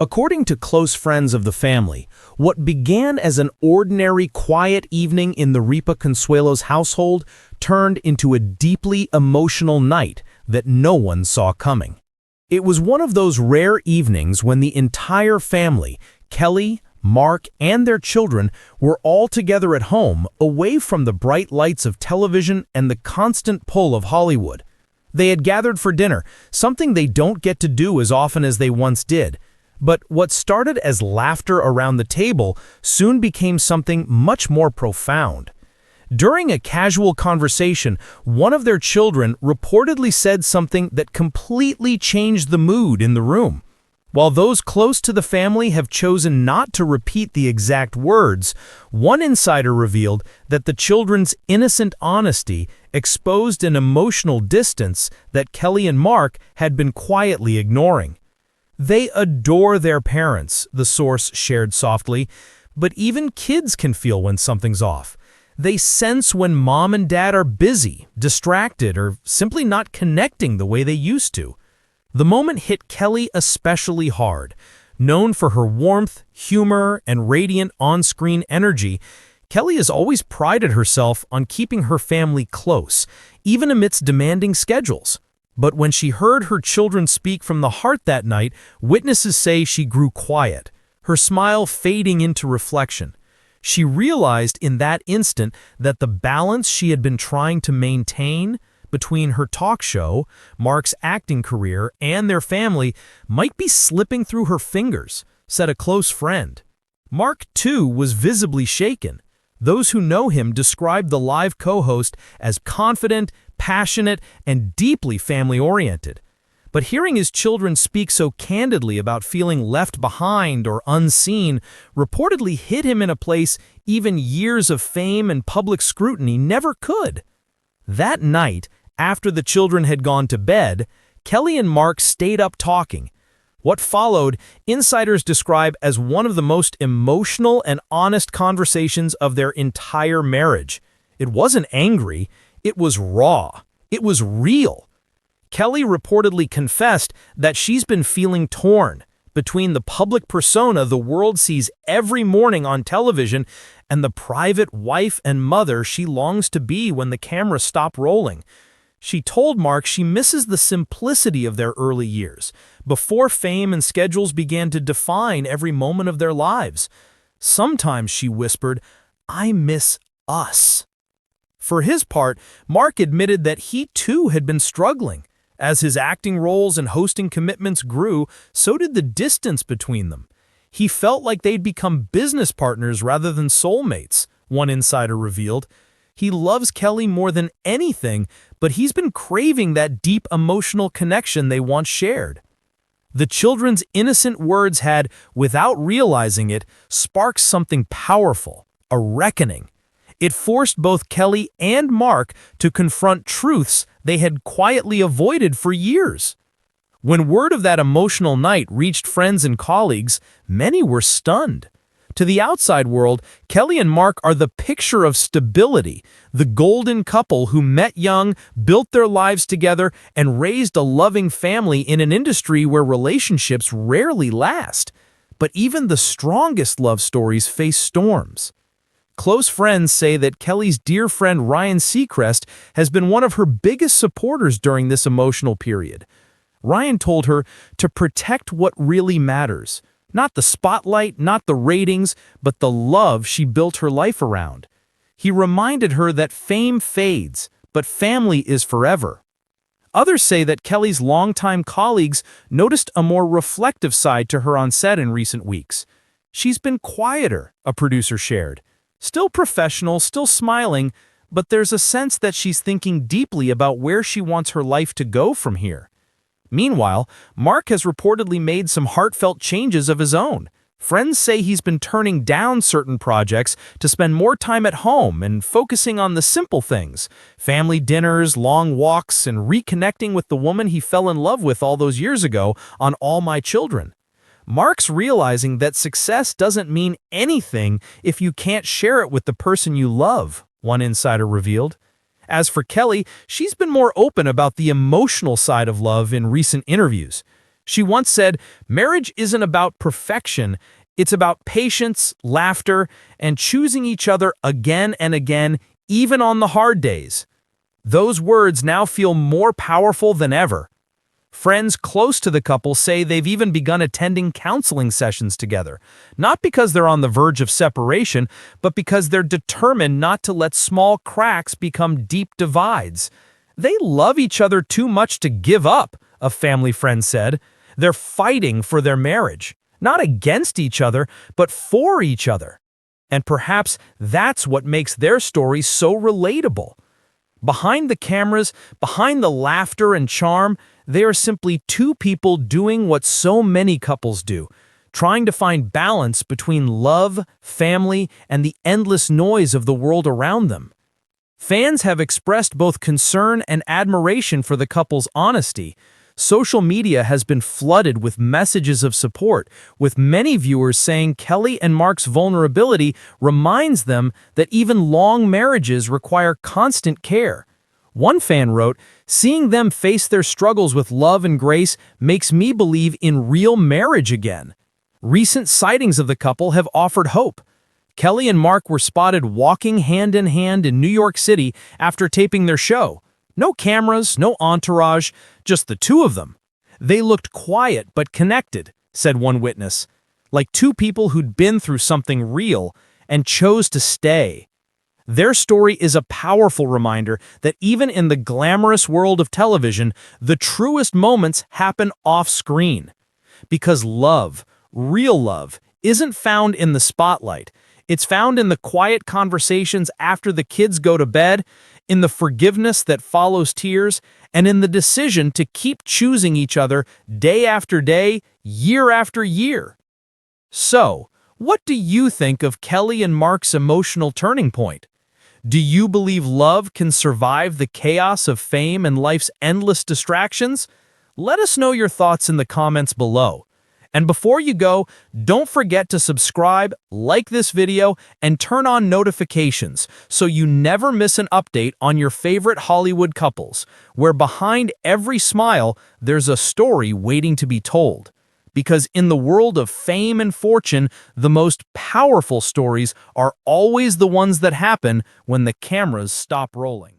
According to close friends of the family, what began as an ordinary quiet evening in the Ripa Consuelos household turned into a deeply emotional night that no one saw coming. It was one of those rare evenings when the entire family, Kelly, Mark, and their children, were all together at home, away from the bright lights of television and the constant pull of Hollywood. They had gathered for dinner, something they don't get to do as often as they once did. But what started as laughter around the table soon became something much more profound. During a casual conversation, one of their children reportedly said something that completely changed the mood in the room. While those close to the family have chosen not to repeat the exact words, one insider revealed that the children's innocent honesty exposed an emotional distance that Kelly and Mark had been quietly ignoring. They adore their parents, the source shared softly, but even kids can feel when something's off. They sense when mom and dad are busy, distracted, or simply not connecting the way they used to. The moment hit Kelly especially hard. Known for her warmth, humor, and radiant on-screen energy, Kelly has always prided herself on keeping her family close, even amidst demanding schedules. But when she heard her children speak from the heart that night, witnesses say she grew quiet, her smile fading into reflection. She realized in that instant that the balance she had been trying to maintain between her talk show, Mark's acting career, and their family might be slipping through her fingers, said a close friend. Mark, too, was visibly shaken. Those who know him described the live co-host as confident, passionate, and deeply family-oriented. But hearing his children speak so candidly about feeling left behind or unseen reportedly hit him in a place even years of fame and public scrutiny never could. That night, after the children had gone to bed, Kelly and Mark stayed up talking. What followed, insiders describe as one of the most emotional and honest conversations of their entire marriage. It wasn't angry, it was raw. It was real. Kelly reportedly confessed that she's been feeling torn between the public persona the world sees every morning on television and the private wife and mother she longs to be when the cameras stop rolling. She told Mark she misses the simplicity of their early years, before fame and schedules began to define every moment of their lives. Sometimes, she whispered, "I miss us." For his part, Mark admitted that he too had been struggling. As his acting roles and hosting commitments grew, so did the distance between them. He felt like they'd become business partners rather than soulmates, one insider revealed. He loves Kelly more than anything, but he's been craving that deep emotional connection they once shared. The children's innocent words had, without realizing it, sparked something powerful, a reckoning. It forced both Kelly and Mark to confront truths they had quietly avoided for years. When word of that emotional night reached friends and colleagues, many were stunned. To the outside world, Kelly and Mark are the picture of stability, the golden couple who met young, built their lives together, and raised a loving family in an industry where relationships rarely last. But even the strongest love stories face storms. Close friends say that Kelly's dear friend Ryan Seacrest has been one of her biggest supporters during this emotional period. Ryan told her to protect what really matters. Not the spotlight, not the ratings, but the love she built her life around. He reminded her that fame fades, but family is forever. Others say that Kelly's longtime colleagues noticed a more reflective side to her on set in recent weeks. She's been quieter, a producer shared. Still professional, still smiling, but there's a sense that she's thinking deeply about where she wants her life to go from here. Meanwhile, Mark has reportedly made some heartfelt changes of his own. Friends say he's been turning down certain projects to spend more time at home and focusing on the simple things, family dinners, long walks, and reconnecting with the woman he fell in love with all those years ago on All My Children. Mark's realizing that success doesn't mean anything if you can't share it with the person you love, one insider revealed. As for Kelly, she's been more open about the emotional side of love in recent interviews. She once said, "Marriage isn't about perfection, it's about patience, laughter, and choosing each other again and again, even on the hard days." Those words now feel more powerful than ever. Friends close to the couple say they've even begun attending counseling sessions together, not because they're on the verge of separation, but because they're determined not to let small cracks become deep divides. They love each other too much to give up, a family friend said. They're fighting for their marriage, not against each other, but for each other. And perhaps that's what makes their story so relatable. Behind the cameras, behind the laughter and charm, they are simply two people doing what so many couples do, trying to find balance between love, family, and the endless noise of the world around them. Fans have expressed both concern and admiration for the couple's honesty. Social media has been flooded with messages of support, with many viewers saying Kelly and Mark's vulnerability reminds them that even long marriages require constant care. One fan wrote, "Seeing them face their struggles with love and grace makes me believe in real marriage again." Recent sightings of the couple have offered hope. Kelly and Mark were spotted walking hand in hand in New York City after taping their show. No cameras, no entourage, just the two of them. "They looked quiet but connected," said one witness, "like two people who'd been through something real and chose to stay." Their story is a powerful reminder that even in the glamorous world of television, the truest moments happen off-screen. Because love, real love, isn't found in the spotlight. It's found in the quiet conversations after the kids go to bed, in the forgiveness that follows tears, and in the decision to keep choosing each other day after day, year after year. So, what do you think of Kelly and Mark's emotional turning point? Do you believe love can survive the chaos of fame and life's endless distractions? Let us know your thoughts in the comments below. And before you go, don't forget to subscribe, like this video, and turn on notifications so you never miss an update on your favorite Hollywood couples, where behind every smile, there's a story waiting to be told. Because in the world of fame and fortune, the most powerful stories are always the ones that happen when the cameras stop rolling.